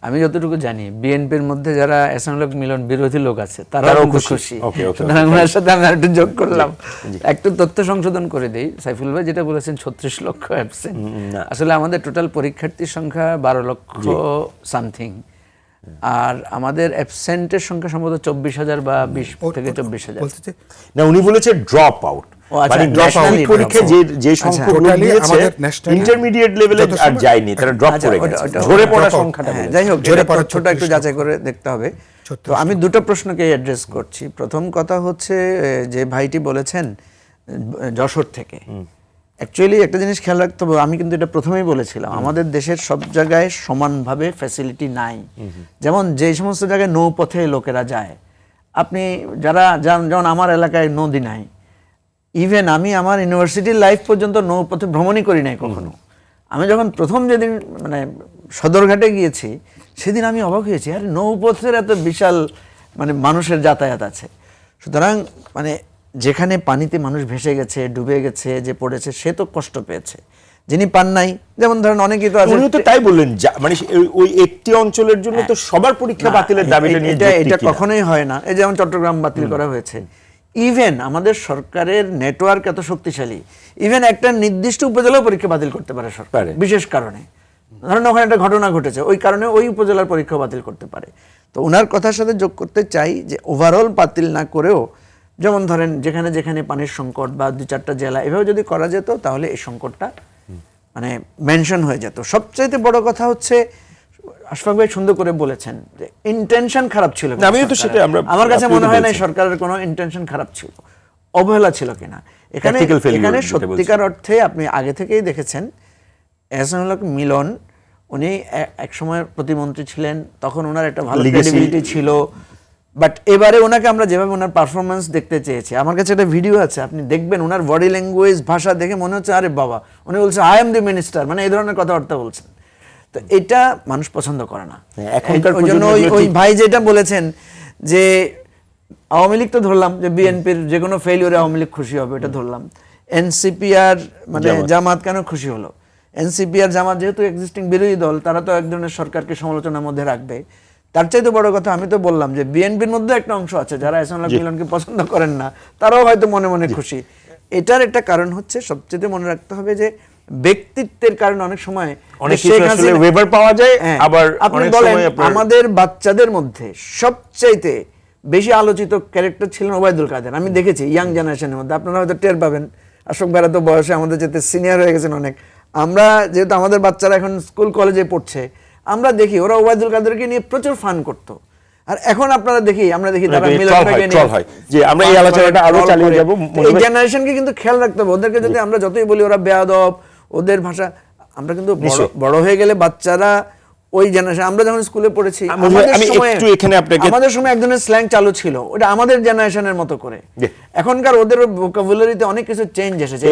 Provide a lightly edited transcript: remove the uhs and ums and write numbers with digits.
আমি যতটুকু জানি বিএনপির মধ্যে যারা এহসানুল হক মিলন বিরোধী লোক আছে তারাও খুশি। সুতরাং ওনার সাথে আমি একটু যোগ করলাম। একটু তথ্য সংশোধন করে দিই, সাইফুল ভাই যেটা বলেছেন 36 লক্ষ অ্যাবসেন্ট, আসলে আমাদের টোটাল পরীক্ষার্থীর সংখ্যা 12 লক্ষ সামথিং, আর আমাদের অ্যাবসেন্টের সংখ্যা সম্ভবত 24,000 বা 20 থেকে 24,000। না, উনি বলেছে ড্রপ আউট, মানে ন্যাশনাল পরীক্ষায় যে সংখ্যা দিয়েছে ইন্টারমিডিয়েট লেভেলে আর যায়নি, তারা ড্রপ করে গেছে। ঝরে পড়া সংখ্যাটা যাই হোক, ঝরে পড়া ছোট একটু যাচাই করে দেখতে হবে। তো আমি দুটো প্রশ্নকে অ্যাড্রেস করছি। প্রথম কথা হচ্ছে যে ভাইটি বলেছেন যশোর থেকে, অ্যাকচুয়ালি একটা জিনিস খেয়াল রাখতে হবে, আমি কিন্তু এটা প্রথমেই বলেছিলাম, আমাদের দেশের সব জায়গায় সমানভাবে ফ্যাসিলিটি নাই। যেমন যে সমস্ত জায়গায় নৌপথে লোকেরা যায়, আপনি যারা যেমন আমার এলাকায় নদী নাই, ইভেন আমি আমার ইউনিভার্সিটির লাইফ পর্যন্ত নৌপথে ভ্রমণই করি নাই কখনো। আমি যখন প্রথম যেদিন মানে সদরঘাটে গিয়েছি সেদিন আমি অবাক হয়েছি, আর নৌপথের এত বিশাল মানে মানুষের যাতায়াত আছে। সুতরাং মানে যেখানে পানিতে মানুষ ভেসে গেছে, ডুবে গেছে, যে পড়েছে সে তো কষ্ট পেয়েছে, যিনি পান নাই, যেমন ধরেন অনেকেই তো আছে। উনি তো তাই বললেন, মানে ওই একটি অঞ্চলের জন্য তো সবার পরীক্ষা বাতিলের দাবিটা নিয়ে এটা কখনোই হয় না। এই যেমন চট্টগ্রাম বাতিল করা হয়েছে, ইভেন আমাদের সরকারের নেটওয়ার্ক এত শক্তিশালী, ইভেন একটা নির্দিষ্ট উপজেলাও পরীক্ষা বাতিল করতে পারে সরকার বিশেষ কারণে। ধরেন ওখানে একটা ঘটনা ঘটেছে, ওই কারণে ওই উপজেলার পরীক্ষা বাতিল করতে পারে। তো ওনার কথার সাথে যোগ করতে চাই যে ওভারঅল বাতিল না করেও, যেমন ধরেন যেখানে যেখানে পানির সংকট বা 2-4টা জেলা এভাবে যদি করা যেত তাহলে এই সংকটটা মানে মেনশন হয়ে যেত। সবচাইতে বড় কথা হচ্ছে আশফাক ভাই সুন্দর করে বলেছেন যে ইন্টেনশন খারাপ ছিল। আমার কাছে মনে হয় না সরকারের কোনো ইন্টেনশন খারাপ ছিল, অবহেলা ছিল কিনা। এখানে সত্যিকার অর্থে আপনি আগে থেকেই দেখেছেন এহসানুল হক মিলন, উনি এক সময় প্রতিমন্ত্রী ছিলেন, তখন ওনার একটা ভালো ক্রেডিবিলিটি ছিল। বাট এবারে ওনাকে আমরা যেভাবে ওনার পারফরমেন্স দেখতে চেয়েছি, আমার কাছে একটা ভিডিও আছে, আপনি দেখবেন ওনার বডি ল্যাঙ্গুয়েজ ভাষা দেখে মনে হচ্ছে আরে বাবা, উনি বলছে আই এম দি মিনিস্টার, মানে এই ধরনের কথাবার্তা বলছেন। তো এটা মানুষ পছন্দ করে না। ওই জন্য ওই ভাই যেটা বলেছেন যে আওয়ামী লীগ তো ধরলাম যে বিএনপির যে কোনো ফেইলিওরে আওয়ামী লীগ খুশি হবে, এটা ধরলাম। এনসিপি আর মানে জামাত কেন খুশি হলো? এনসিপি আর জামাত যেহেতু এক্সিস্টিং বিরোধী দল, তারা তো এক ধরনের সরকারকে সমালোচনার মধ্যে রাখবে। তার চাইতে বড় কথা, আমি তো বললাম যে বিএনপির মধ্যে একটা অংশ আছে যারা এহসানুল হক মিলনকে পছন্দ করেন না, তারাও হয়তো মনে মনে খুশি। এটার একটা কারণ হচ্ছে, সবচেয়ে মনে রাখতে হবে যে ব্যক্তিত্বের কারণে অনেক সময় ওয়েভার পাওয়া যায়। আবার আপনি বলেন আমাদের বাচ্চাদের মধ্যে সবচাইতে বেশি আলোচিত ক্যারেক্টার ছিলেন ওবায়দুল কাদের। আমি দেখেছি ইয়াং জেনারেশনের মধ্যে, আপনারা হয়তো টের পাবেন, অশোক ভাইরা তো বয়সে আমাদের যেতে সিনিয়র হয়ে গেছেন অনেক। আমরা যেহেতু আমাদের বাচ্চারা এখন স্কুল কলেজে পড়ছে, আমরা দেখি ওরা ওবায়দুল কাদেরকে নিয়ে প্রচুর ফান করতো। আর এখন আপনারা আমরা দেখি তারা মিলনটাকে নিয়ে যে আমরা এই আলোচনাটা আরো চালিয়ে যাব। এই জেনারেশনকে কিন্তু খেয়াল রাখতে হবে। ওদেরকে যদি আমরা যতই বলি ওরা বেয়াদব, ওদের ভাষা, আমরা কিন্তু বড় হয়ে গেলে বাচ্চারা ওই জেনারেশন, আমরা যখন স্কুলে পড়েছি আমাদের সময় এক ধরনের স্ল্যাং চালু ছিল, ওটা আমাদের জেনারেশনের মতো করে। এখনকার ওদের ভোকাবুলারিতে অনেক কিছু চেঞ্জ এসেছে।